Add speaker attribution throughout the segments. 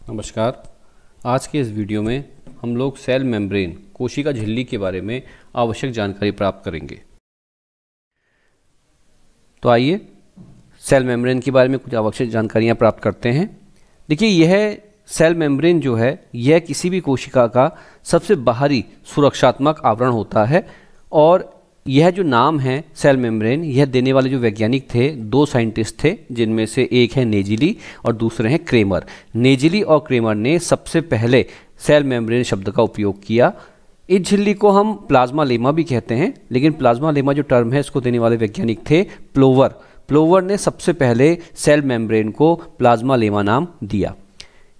Speaker 1: नमस्कार। आज के इस वीडियो में हम लोग सेल मेम्ब्रेन कोशिका झिल्ली के बारे में आवश्यक जानकारी प्राप्त करेंगे। तो आइए सेल मेम्ब्रेन के बारे में कुछ आवश्यक जानकारियां प्राप्त करते हैं। देखिए, यह सेल मेम्ब्रेन जो है यह किसी भी कोशिका का सबसे बाहरी सुरक्षात्मक आवरण होता है और यह जो नाम है सेल मेम्ब्रेन, यह देने वाले जो वैज्ञानिक थे, दो साइंटिस्ट थे, जिनमें से एक है नेजिली और दूसरे हैं क्रेमर। नेजिली और क्रेमर ने सबसे पहले सेल मेम्ब्रेन शब्द का उपयोग किया। इस झिल्ली को हम प्लाज्मा लेमा भी कहते हैं, लेकिन प्लाज्मा लेमा जो टर्म है इसको देने वाले वैज्ञानिक थे प्लोवर। प्लोवर ने सबसे पहले सेल मेम्ब्रेन को प्लाज्मा लेमा नाम दिया।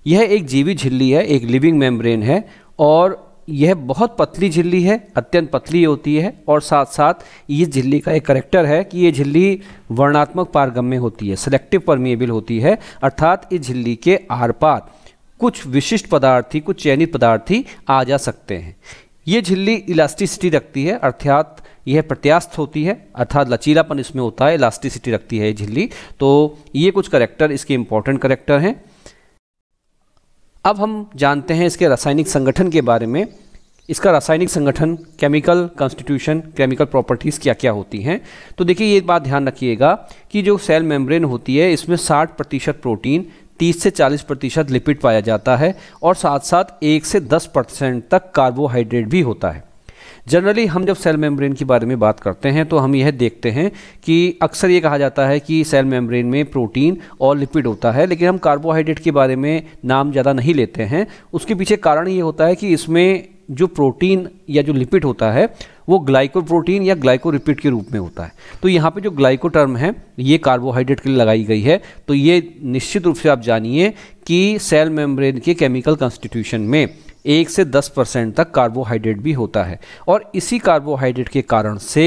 Speaker 1: यह एक जीवित झिल्ली है, एक लिविंग मेम्ब्रेन है और यह बहुत पतली झिल्ली है, अत्यंत पतली होती है और साथ साथ ये झिल्ली का एक करैक्टर है कि ये झिल्ली वर्णात्मक पारगम्य होती है, सेलेक्टिव परमिएबल होती है। अर्थात इस झिल्ली के आर पार कुछ विशिष्ट पदार्थ ही, कुछ चयनित पदार्थ ही आ जा सकते हैं। ये झिल्ली इलास्टिसिटी रखती है, अर्थात यह प्रत्यास्थ होती है, अर्थात लचीलापन इसमें होता है, इलास्टिसिटी रखती है ये झिल्ली। तो ये कुछ करैक्टर इसके इंपॉर्टेंट करैक्टर हैं। अब हम जानते हैं इसके रासायनिक संगठन के बारे में। इसका रासायनिक संगठन, केमिकल कॉन्स्टिट्यूशन, केमिकल प्रॉपर्टीज़ क्या क्या होती हैं। तो देखिए, ये बात ध्यान रखिएगा कि जो सेल मेम्ब्रेन होती है इसमें 60% प्रोटीन, 30 से 40% लिपिड पाया जाता है और साथ साथ 1 से 10% तक कार्बोहाइड्रेट भी होता है। जनरली हम जब सेल मेम्ब्रेन के बारे में बात करते हैं तो हम यह देखते हैं कि अक्सर ये कहा जाता है कि सेल मेम्ब्रेन में प्रोटीन और लिपिड होता है, लेकिन हम कार्बोहाइड्रेट के बारे में नाम ज़्यादा नहीं लेते हैं। उसके पीछे कारण ये होता है कि इसमें जो प्रोटीन या जो लिपिड होता है वो ग्लाइकोप्रोटीन या ग्लाइकोलिपिड के रूप में होता है। तो यहाँ पे जो ग्लाइको टर्म है ये कार्बोहाइड्रेट के लिए लगाई गई है। तो ये निश्चित रूप से आप जानिए कि सेल मेम्ब्रेन के केमिकल कॉन्स्टिट्यूशन में 1 से 10% तक कार्बोहाइड्रेट भी होता है और इसी कार्बोहाइड्रेट के कारण से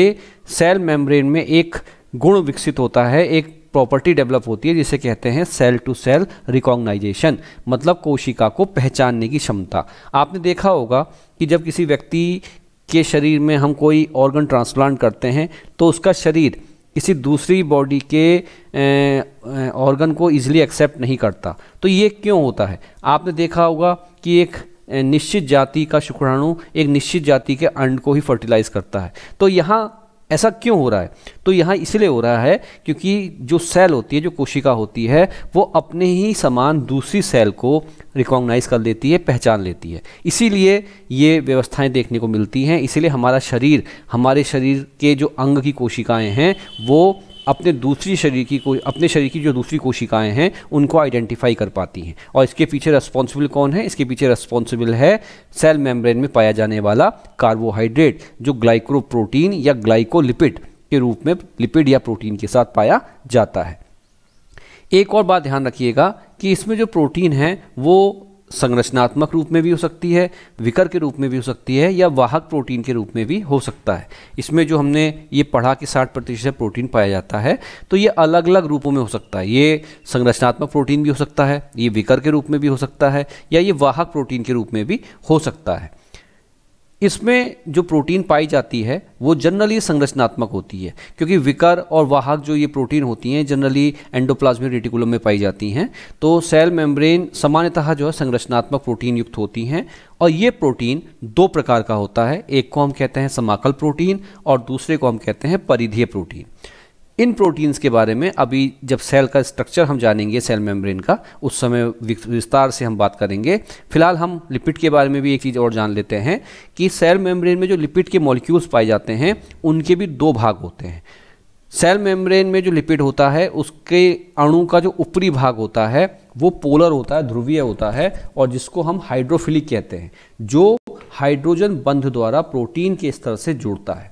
Speaker 1: सेल मेम्ब्रेन में एक गुण विकसित होता है, एक प्रॉपर्टी डेवलप होती है जिसे कहते हैं सेल टू सेल रिकॉग्नाइजेशन, मतलब कोशिका को पहचानने की क्षमता। आपने देखा होगा कि जब किसी व्यक्ति के शरीर में हम कोई ऑर्गन ट्रांसप्लांट करते हैं तो उसका शरीर किसी दूसरी बॉडी के ऑर्गन को ईजिली एक्सेप्ट नहीं करता। तो ये क्यों होता है? आपने देखा होगा कि एक निश्चित जाति का शुक्राणु एक निश्चित जाति के अंड को ही फर्टिलाइज करता है। तो यहाँ ऐसा क्यों हो रहा है? तो यहाँ इसलिए हो रहा है क्योंकि जो सेल होती है, जो कोशिका होती है, वो अपने ही समान दूसरी सेल को रिकॉग्नाइज कर लेती है, पहचान लेती है। इसीलिए ये व्यवस्थाएं देखने को मिलती हैं। इसीलिए हमारा शरीर, हमारे शरीर के जो अंग की कोशिकाएं हैं वो अपने शरीर की जो दूसरी कोशिकाएं हैं उनको आइडेंटिफाई कर पाती हैं। और इसके पीछे रेस्पॉन्सिबल कौन है? इसके पीछे रेस्पॉन्सिबल है सेल मेम्ब्रेन में पाया जाने वाला कार्बोहाइड्रेट, जो ग्लाइकोप्रोटीन या ग्लाइकोलिपिड के रूप में लिपिड या प्रोटीन के साथ पाया जाता है। एक और बात ध्यान रखिएगा कि इसमें जो प्रोटीन है वो संरचनात्मक रूप में भी हो सकती है, विकर के रूप में भी हो सकती है या वाहक प्रोटीन के रूप में भी हो सकता है। इसमें जो हमने ये पढ़ा कि 60% प्रोटीन पाया जाता है, तो ये अलग अलग रूपों में हो सकता है। ये संरचनात्मक प्रोटीन भी हो सकता है, ये विकर के रूप में भी हो सकता है या ये वाहक प्रोटीन के रूप में भी हो सकता है। इसमें जो प्रोटीन पाई जाती है वो जनरली संरचनात्मक होती है, क्योंकि विकर और वाहक जो ये प्रोटीन होती हैं जनरली एंडोप्लाज्मिक रेटिकुलम में पाई जाती हैं। तो सेल मेम्ब्रेन सामान्यतः जो है संरचनात्मक प्रोटीन युक्त होती हैं और ये प्रोटीन दो प्रकार का होता है। एक को हम कहते हैं समाकल प्रोटीन और दूसरे को हम कहते हैं परिधीय प्रोटीन। इन प्रोटीन्स के बारे में अभी जब सेल का स्ट्रक्चर हम जानेंगे, सेल मेम्ब्रेन का, उस समय विस्तार से हम बात करेंगे। फिलहाल हम लिपिड के बारे में भी एक चीज़ और जान लेते हैं कि सेल मेम्ब्रेन में जो लिपिड के मॉलिक्यूल्स पाए जाते हैं उनके भी दो भाग होते हैं। सेल मेम्ब्रेन में जो लिपिड होता है उसके अणु का जो ऊपरी भाग होता है वो पोलर होता है, ध्रुवीय होता है और जिसको हम हाइड्रोफिलिक कहते हैं, जो हाइड्रोजन बंध द्वारा प्रोटीन के स्तर से जुड़ता है।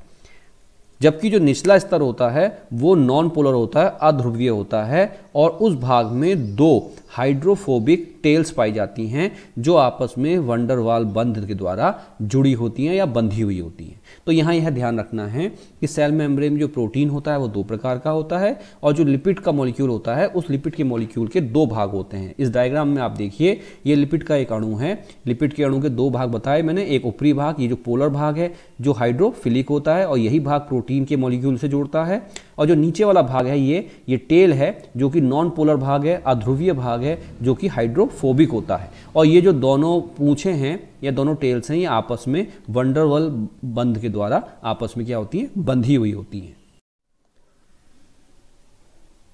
Speaker 1: जबकि जो निचला स्तर होता है वो नॉन पोलर होता है, अध्रुवीय होता है और उस भाग में दो हाइड्रोफोबिक टेल्स पाई जाती हैं जो आपस में वंडर वाल बंध के द्वारा जुड़ी होती हैं या बंधी हुई होती हैं। तो यहाँ यह ध्यान रखना है कि सेल मेम्ब्रेन में जो प्रोटीन होता है वो दो प्रकार का होता है और जो लिपिड का मॉलिक्यूल होता है उस लिपिड के मॉलिक्यूल के दो भाग होते हैं। इस डायग्राम में आप देखिए ये लिपिड का एक अणु है। लिपिड के अणु के दो भाग बताए मैंने, एक ऊपरी भाग, ये जो पोलर भाग है जो हाइड्रोफिलिक होता है और यही भाग प्रोटीन के मॉलिक्यूल से जोड़ता है, और जो नीचे वाला भाग है ये टेल है जो कि नॉन पोलर भाग है, अध्रुवीय भाग है जो कि हाइड्रोफोबिक होता है। और ये जो दोनों पूंछें हैं या दोनों टेल्स हैं ये आपस में वंडरवाल बंध के द्वारा आपस में क्या होती है, बंधी हुई होती हैं।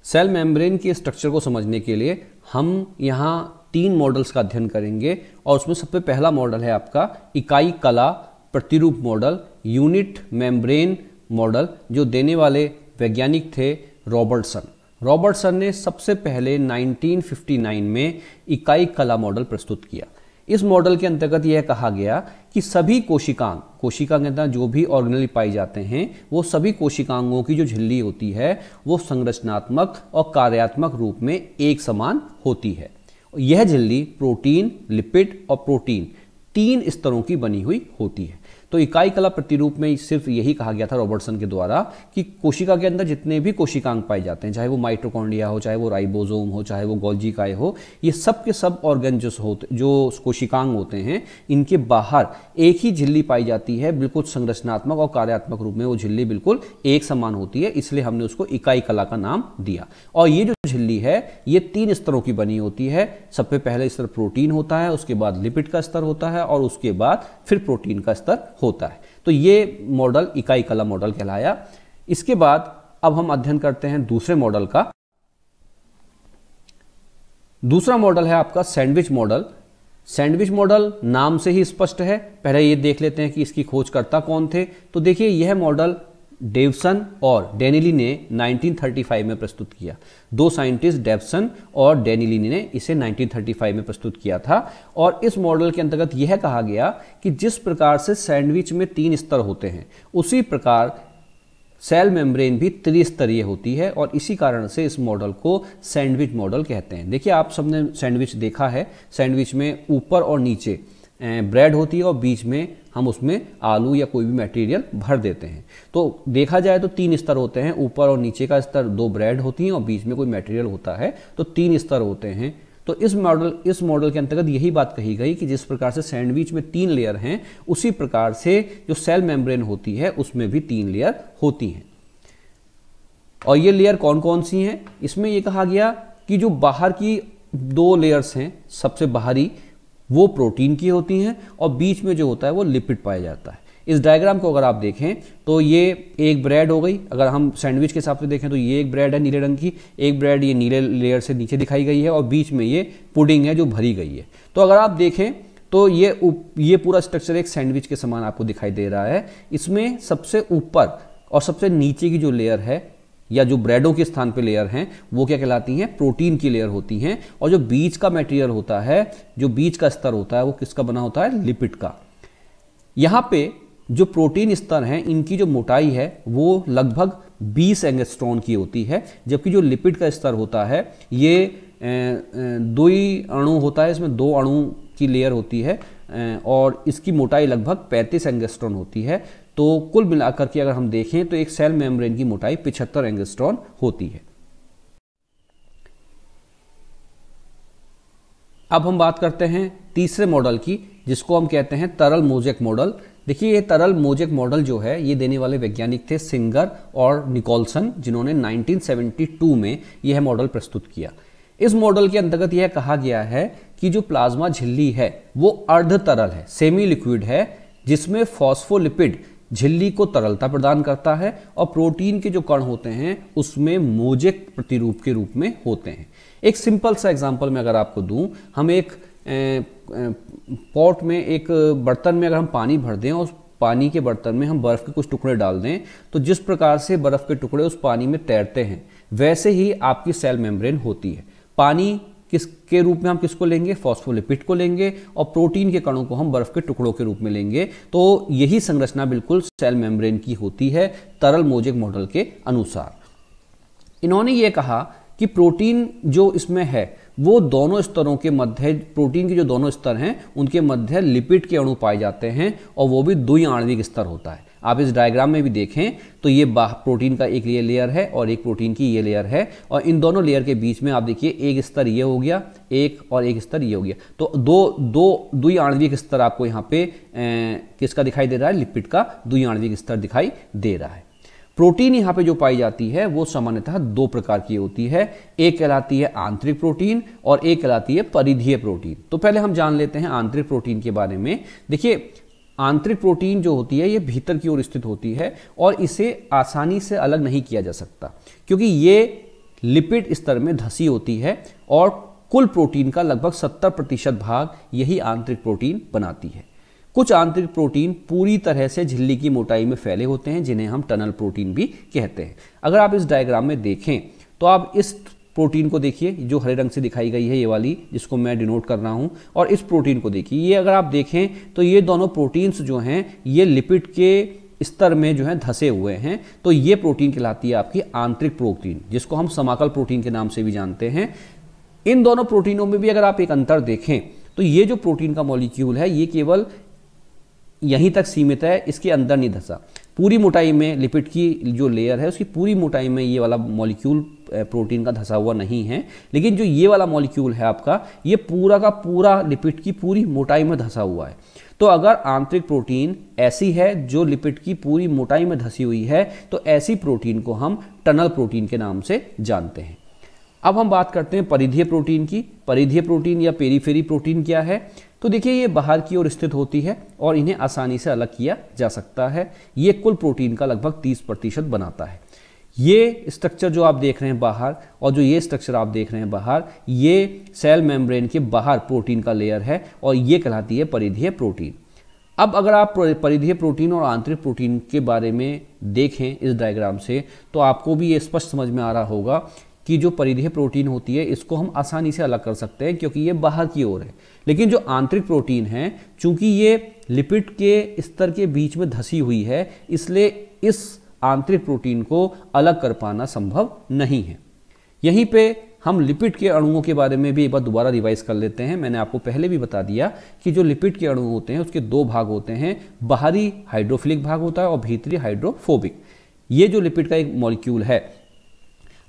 Speaker 1: सेल मेम्ब्रेन के स्ट्रक्चर को समझने के लिए हम यहाँ 3 मॉडल्स का अध्ययन करेंगे और उसमें सबसे पहला मॉडल है आपका इकाई कला प्रतिरूप मॉडल, यूनिट मेम्ब्रेन मॉडल, जो देने वाले वैज्ञानिक थे रॉबर्टसन। रॉबर्टसन ने सबसे पहले 1959 में इकाई कला मॉडल प्रस्तुत किया। इस मॉडल के अंतर्गत यह कहा गया कि सभी कोशिकांग के अंदर जो भी ऑर्गेनेल पाए जाते हैं वो सभी कोशिकांगों की जो झिल्ली होती है वो संरचनात्मक और कार्यात्मक रूप में एक समान होती है। यह झिल्ली प्रोटीन, लिपिड और प्रोटीन 3 स्तरों की बनी हुई होती है। तो इकाई कला प्रतिरूप में सिर्फ यही कहा गया था रॉबर्टसन के द्वारा कि कोशिका के अंदर जितने भी कोशिकांग पाए जाते हैं, चाहे वो माइटोकॉन्ड्रिया हो, चाहे वो राइबोसोम हो, चाहे वो गोल्जी काय हो, ये सब के सब ऑर्गन जो कोशिकांग होते हैं इनके बाहर एक ही झिल्ली पाई जाती है। बिल्कुल संरचनात्मक और कार्यात्मक रूप में वो झिल्ली बिल्कुल एक समान होती है, इसलिए हमने उसको इकाई कला का नाम दिया। और ये जो झिल्ली है ये 3 स्तरों की बनी होती है। सबसे पहले स्तर प्रोटीन होता है, उसके बाद लिपिड का स्तर होता है और उसके बाद फिर प्रोटीन का स्तर होता है। तो ये मॉडल इकाई कला मॉडल कहलाया। इसके बाद अब हम अध्ययन करते हैं दूसरे मॉडल का। दूसरा मॉडल है आपका सैंडविच मॉडल। सैंडविच मॉडल नाम से ही स्पष्ट है। पहले ये देख लेते हैं कि इसकी खोजकर्ता कौन थे। तो देखिए यह मॉडल डेवसन और डेनिली ने 1935 में प्रस्तुत किया। 2 साइंटिस्ट डेवसन और डेनिली ने इसे 1935 में प्रस्तुत किया था। और इस मॉडल के अंतर्गत यह कहा गया कि जिस प्रकार से सैंडविच में 3 स्तर होते हैं उसी प्रकार सेल मेम्ब्रेन भी त्रिस्तरीय होती है और इसी कारण से इस मॉडल को सैंडविच मॉडल कहते हैं। देखिए आप सबने सैंडविच देखा है। सैंडविच में ऊपर और नीचे ब्रेड होती है और बीच में हम उसमें आलू या कोई भी मटेरियल भर देते हैं। तो देखा जाए तो 3 स्तर होते हैं, ऊपर और नीचे का स्तर 2 ब्रेड होती हैं और बीच में कोई मटेरियल होता है, तो 3 स्तर होते हैं। तो इस मॉडल के अंतर्गत यही बात कही गई कि जिस प्रकार से सैंडविच में 3 लेयर हैं उसी प्रकार से जो सेल मेम्ब्रेन होती है उसमें भी 3 लेयर होती हैं। और ये लेयर कौन कौन सी हैं? इसमें यह कहा गया कि जो बाहर की 2 लेयर्स हैं सबसे बाहरी वो प्रोटीन की होती हैं और बीच में जो होता है वो लिपिड पाया जाता है। इस डायग्राम को अगर आप देखें तो ये एक ब्रेड हो गई। अगर हम सैंडविच के हिसाब से देखें तो ये एक ब्रेड है नीले रंग की, एक ब्रेड ये नीले लेयर से नीचे दिखाई गई है और बीच में ये पुडिंग है जो भरी गई है। तो अगर आप देखें तो ये पूरा स्ट्रक्चर एक सैंडविच के समान आपको दिखाई दे रहा है। इसमें सबसे ऊपर और सबसे नीचे की जो लेयर है या जो ब्रेडों के स्थान पे लेयर हैं वो क्या कहलाती हैं? प्रोटीन की लेयर होती हैं। और जो बीच का मटेरियल होता है, जो बीच का स्तर होता है वो किसका बना होता है? लिपिड का। यहाँ पे जो प्रोटीन स्तर हैं इनकी जो मोटाई है वो लगभग 20 एंगस्ट्रॉन की होती है, जबकि जो लिपिड का स्तर होता है ये 2 ही अणु होता है, इसमें 2 अणु की लेयर होती है और इसकी मोटाई लगभग 35 एंगस्ट्रॉन होती है। तो कुल मिलाकर के अगर हम देखें तो एक सेल मेम्ब्रेन की मोटाई 75 एंगस्ट्रॉन होती है। अब हम बात करते हैं तीसरे मॉडल की, जिसको हम कहते हैं तरल मोज़ेक मॉडल। देखिए ये तरल मोज़ेक मॉडल जो है ये देने वाले वैज्ञानिक थे सिंगर और निकोलसन, जिन्होंने 1972 में यह मॉडल प्रस्तुत किया। इस मॉडल के अंतर्गत यह कहा गया है कि जो प्लाज्मा झिल्ली है वो अर्ध तरल है, सेमी लिक्विड है, जिसमें फॉस्फोलिपिड झिल्ली को तरलता प्रदान करता है और प्रोटीन के जो कण होते हैं उसमें मोज़ेक प्रतिरूप के रूप में होते हैं। एक सिंपल सा एग्जांपल मैं अगर आपको दूं, हम एक पॉट में, एक बर्तन में अगर हम पानी भर दें और उस पानी के बर्तन में हम बर्फ़ के कुछ टुकड़े डाल दें तो जिस प्रकार से बर्फ़ के टुकड़े उस पानी में तैरते हैं वैसे ही आपकी सेल मेम्ब्रेन होती है। पानी किसके रूप में हम किसको लेंगे? फॉस्फोलिपिड को लेंगे और प्रोटीन के कणों को हम बर्फ के टुकड़ों के रूप में लेंगे। तो यही संरचना बिल्कुल सेल मेम्ब्रेन की होती है तरल मोज़ेक मॉडल के अनुसार। इन्होंने ये कहा कि प्रोटीन जो इसमें है वो दोनों स्तरों के मध्य, प्रोटीन के जो दोनों स्तर हैं उनके मध्य लिपिड के अणु पाए जाते हैं, और वो भी द्वि आणविक स्तर होता है। आप इस डायग्राम में भी देखें तो ये प्रोटीन का एक ये लेयर है और एक प्रोटीन की ये लेयर है, और इन दोनों लेयर के बीच में आप देखिए एक स्तर ये हो गया, एक और एक स्तर ये हो गया। तो दो द्वि आणविक स्तर आपको यहाँ पे किसका दिखाई दे रहा है? लिपिड का द्वि आणविक स्तर दिखाई दे रहा है। प्रोटीन यहाँ पे जो पाई जाती है वो सामान्यतः दो प्रकार की होती है, एक कहलाती है आंतरिक प्रोटीन और एक कहलाती है परिधीय प्रोटीन। तो पहले हम जान लेते हैं आंतरिक प्रोटीन के बारे में। देखिए, आंतरिक प्रोटीन जो होती है ये भीतर की ओर स्थित होती है और इसे आसानी से अलग नहीं किया जा सकता, क्योंकि ये लिपिड स्तर में धसी होती है और कुल प्रोटीन का लगभग 70% भाग यही आंतरिक प्रोटीन बनाती है। कुछ आंतरिक प्रोटीन पूरी तरह से झिल्ली की मोटाई में फैले होते हैं, जिन्हें हम टनल प्रोटीन भी कहते हैं। अगर आप इस डायग्राम में देखें तो आप इस प्रोटीन को देखिए, जो हरे रंग से दिखाई गई है ये वाली, जिसको मैं डिनोट कर रहा हूं, और इस प्रोटीन को देखिए। ये अगर आप देखें तो ये दोनों प्रोटीन्स जो हैं ये लिपिड के स्तर में जो है धसे हुए हैं। तो ये प्रोटीन कहलाती है आपकी आंतरिक प्रोटीन, जिसको हम समाकल प्रोटीन के नाम से भी जानते हैं। इन दोनों प्रोटीनों में भी अगर आप एक अंतर देखें तो ये जो प्रोटीन का मॉलिक्यूल है ये केवल यहीं तक सीमित है, इसके अंदर नहीं धसा। पूरी मोटाई में लिपिड की जो लेयर है उसकी पूरी मोटाई में ये वाला मॉलिक्यूल प्रोटीन का धसा हुआ नहीं है, लेकिन जो ये वाला मॉलिक्यूल है आपका, ये पूरा का पूरा लिपिड की पूरी मोटाई में धसा हुआ है। तो अगर आंतरिक प्रोटीन ऐसी है जो लिपिड की पूरी मोटाई में धसी हुई है, तो ऐसी प्रोटीन को हम टनल प्रोटीन के नाम से जानते हैं। अब हम बात करते हैं परिधीय प्रोटीन की। परिधीय प्रोटीन या पेरीफेरी प्रोटीन क्या है? तो देखिए, ये बाहर की ओर स्थित होती है और इन्हें आसानी से अलग किया जा सकता है। ये कुल प्रोटीन का लगभग 30% बनाता है। ये स्ट्रक्चर जो आप देख रहे हैं बाहर और जो ये स्ट्रक्चर आप देख रहे हैं बाहर, ये सेल मेम्ब्रेन के बाहर प्रोटीन का लेयर है और ये कहलाती है परिधीय प्रोटीन। अब अगर आप परिधीय प्रोटीन और आंतरिक प्रोटीन के बारे में देखें इस डायग्राम से, तो आपको भी ये स्पष्ट समझ में आ रहा होगा कि जो परिधीय प्रोटीन होती है इसको हम आसानी से अलग कर सकते हैं, क्योंकि ये बाहर की ओर है। लेकिन जो आंतरिक प्रोटीन है, चूंकि ये लिपिड के स्तर के बीच में धसी हुई है, इसलिए इस आंतरिक प्रोटीन को अलग कर पाना संभव नहीं है। यहीं पे हम लिपिड के अणुओं के बारे में भी एक बार दोबारा रिवाइज कर लेते हैं। मैंने आपको पहले भी बता दिया कि जो लिपिड के अणु होते हैं उसके दो भाग होते हैं, बाहरी हाइड्रोफिलिक भाग होता है और भीतरी हाइड्रोफोबिक। ये जो लिपिड का एक मॉलिक्यूल है,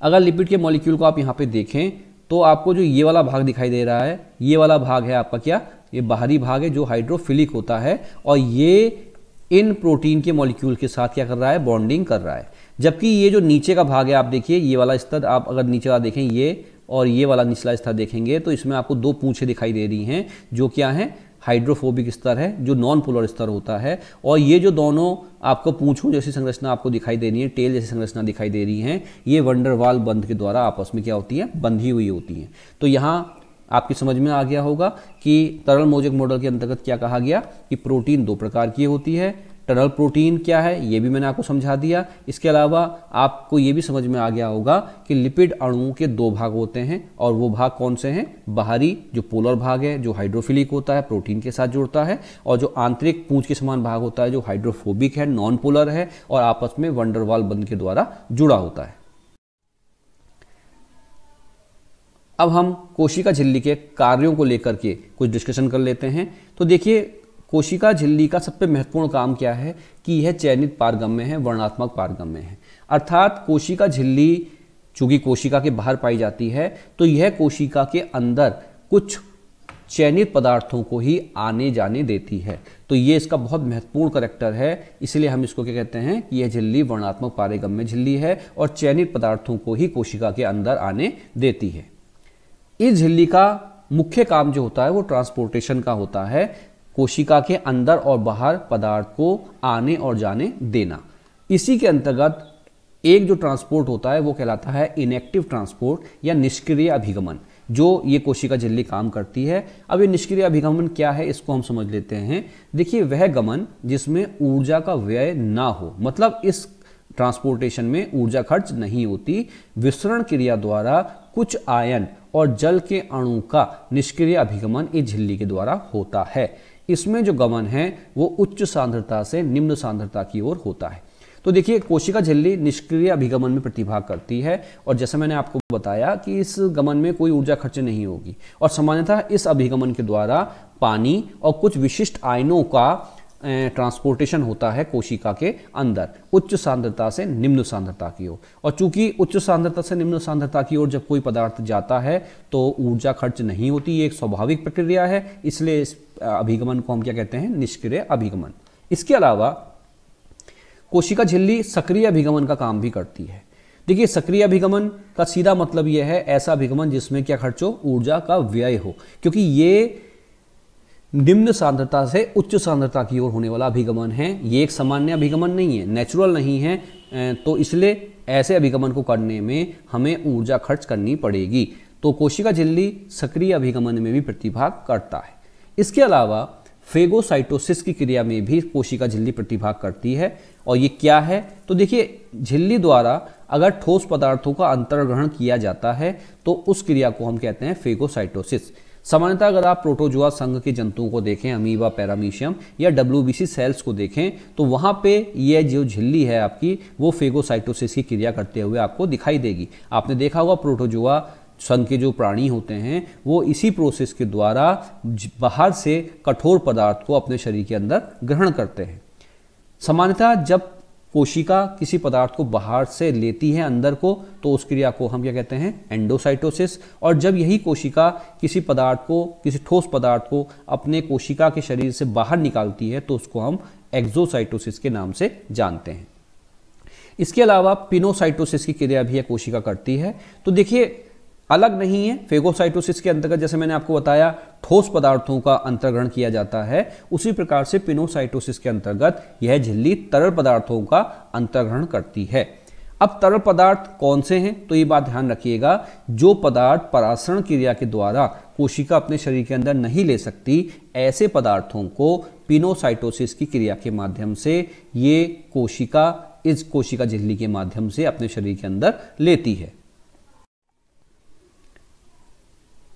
Speaker 1: अगर लिपिड के मॉलिक्यूल को आप यहाँ पे देखें तो आपको जो ये वाला भाग दिखाई दे रहा है, ये वाला भाग है आपका क्या? ये बाहरी भाग है जो हाइड्रोफिलिक होता है, और ये इन प्रोटीन के मॉलिक्यूल के साथ क्या कर रहा है? बॉन्डिंग कर रहा है। जबकि ये जो नीचे का भाग है, आप देखिए ये वाला स्तर, आप अगर नीचे वाला देखें ये और ये वाला निचला स्तर देखेंगे तो इसमें आपको दो पूंछें दिखाई दे रही हैं, जो क्या है? हाइड्रोफोबिक स्तर है, जो नॉन पोलर स्तर होता है। और ये जो दोनों आपको पूंछों जैसी संरचना आपको दिखाई दे रही है, टेल जैसी संरचना दिखाई दे रही है, ये वंडरवाल बंध के द्वारा आपस में क्या होती है? बंधी हुई होती हैं। तो यहाँ आपकी समझ में आ गया होगा कि तरल मोज़ेक मॉडल के अंतर्गत क्या कहा गया कि प्रोटीन दो प्रकार की होती है। टनल प्रोटीन क्या है ये भी मैंने आपको समझा दिया। इसके अलावा आपको ये भी समझ में आ गया होगा कि लिपिड अणुओं के दो भाग होते हैं, और वो भाग कौन से हैं? बाहरी जो पोलर भाग है जो हाइड्रोफिलिक होता है, प्रोटीन के साथ जुड़ता है, और जो आंतरिक पूंछ के समान भाग होता है जो हाइड्रोफोबिक है, नॉन पोलर है और आपस में वंडरवाल बंध के द्वारा जुड़ा होता है। अब हम कोशिका झिल्ली के कार्यों को लेकर के कुछ डिस्कशन कर लेते हैं। तो देखिए, कोशिका झिल्ली का सबसे महत्वपूर्ण काम क्या है कि यह चयनित पारगम्य है, वर्णात्मक पारगम्य है। अर्थात कोशिका झिल्ली चूंकि कोशिका के बाहर पाई जाती है, तो यह कोशिका के अंदर कुछ चयनित पदार्थों को ही आने जाने देती है। तो ये इसका बहुत महत्वपूर्ण करैक्टर है, इसलिए हम इसको क्या कहते हैं कि यह झिल्ली वर्णात्मक पारगम्य झिल्ली है और चयनित पदार्थों को ही कोशिका के अंदर आने देती है। इस झिल्ली का मुख्य काम जो होता है वो ट्रांसपोर्टेशन का होता है, कोशिका के अंदर और बाहर पदार्थ को आने और जाने देना। इसी के अंतर्गत एक जो ट्रांसपोर्ट होता है वो कहलाता है इनएक्टिव ट्रांसपोर्ट या निष्क्रिय अभिगमन, जो ये कोशिका झिल्ली काम करती है। अब ये निष्क्रिय अभिगमन क्या है इसको हम समझ लेते हैं। देखिए, वह गमन जिसमें ऊर्जा का व्यय ना हो, मतलब इस ट्रांसपोर्टेशन में ऊर्जा खर्च नहीं होती। विसरण क्रिया द्वारा कुछ आयन और जल के अणु का निष्क्रिय अभिगमन इस झिल्ली के द्वारा होता है। इसमें जो गमन है वो उच्च सांद्रता से निम्न सांद्रता की ओर होता है। तो देखिए कोशिका झिल्ली निष्क्रिय अभिगमन में प्रतिभाग करती है और जैसा मैंने आपको बताया कि इस गमन में कोई ऊर्जा खर्च नहीं होगी और सामान्यतः इस अभिगमन के द्वारा पानी और कुछ विशिष्ट आयनों का ट्रांसपोर्टेशन होता है कोशिका के अंदर उच्च सांद्रता से निम्न सांद्रता की ओर। और चूंकि उच्च सांद्रता से निम्न सांद्रता की ओर जब कोई पदार्थ जाता है तो ऊर्जा खर्च नहीं होती, ये एक स्वाभाविक प्रक्रिया है, इसलिए इस अभिगमन को हम क्या कहते हैं, निष्क्रिय अभिगमन। इसके अलावा कोशिका झिल्ली सक्रिय अभिगमन का काम भी करती है। देखिए सक्रिय अभिगमन का सीधा मतलब यह है ऐसा अभिगमन जिसमें क्या खर्च हो, ऊर्जा का व्यय हो, क्योंकि ये निम्न सांद्रता से उच्च सांद्रता की ओर होने वाला अभिगमन है। ये एक सामान्य अभिगमन नहीं है, नेचुरल नहीं है, तो इसलिए ऐसे अभिगमन को करने में हमें ऊर्जा खर्च करनी पड़ेगी। तो कोशिका झिल्ली सक्रिय अभिगमन में भी प्रतिभाग करता है। इसके अलावा फेगोसाइटोसिस की क्रिया में भी कोशिका झिल्ली प्रतिभाग करती है। और ये क्या है, तो देखिए झिल्ली द्वारा अगर ठोस पदार्थों का अंतर्ग्रहण किया जाता है तो उस क्रिया को हम कहते हैं फेगोसाइटोसिस। सामान्यतः अगर आप प्रोटोजोआ संघ के जंतुओं को देखें, अमीबा, पैरामीशियम या WBC सेल्स को देखें, तो वहाँ पे ये जो झिल्ली है आपकी वो फेगोसाइटोसिस की क्रिया करते हुए आपको दिखाई देगी। आपने देखा होगा प्रोटोजोआ संघ के जो प्राणी होते हैं वो इसी प्रोसेस के द्वारा बाहर से कठोर पदार्थ को अपने शरीर के अंदर ग्रहण करते हैं। सामान्यतः जब कोशिका किसी पदार्थ को बाहर से लेती है अंदर को तो उस क्रिया को हम क्या कहते हैं, एंडोसाइटोसिस। और जब यही कोशिका किसी पदार्थ को, किसी ठोस पदार्थ को अपने कोशिका के शरीर से बाहर निकालती है तो उसको हम एक्सोसाइटोसिस के नाम से जानते हैं। इसके अलावा पिनोसाइटोसिस की क्रिया भी कोशिका करती है। तो देखिए अलग नहीं है, फेगोसाइटोसिस के अंतर्गत जैसे मैंने आपको बताया ठोस पदार्थों का अंतर्ग्रहण किया जाता है, उसी प्रकार से पिनोसाइटोसिस के अंतर्गत यह झिल्ली तरल पदार्थों का अंतर्ग्रहण करती है। अब तरल पदार्थ कौन से हैं, तो ये बात ध्यान रखिएगा, जो पदार्थ परासरण क्रिया के द्वारा कोशिका अपने शरीर के अंदर नहीं ले सकती, ऐसे पदार्थों को पिनोसाइटोसिस की क्रिया के माध्यम से ये कोशिका इस कोशिका झिल्ली के माध्यम से अपने शरीर के अंदर लेती है।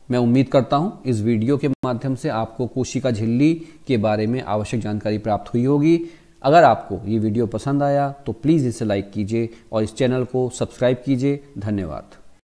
Speaker 1: मैं उम्मीद करता हूं इस वीडियो के माध्यम से आपको कोशिका झिल्ली के बारे में आवश्यक जानकारी प्राप्त हुई होगी। अगर आपको ये वीडियो पसंद आया तो प्लीज़ इसे लाइक कीजिए और इस चैनल को सब्सक्राइब कीजिए। धन्यवाद।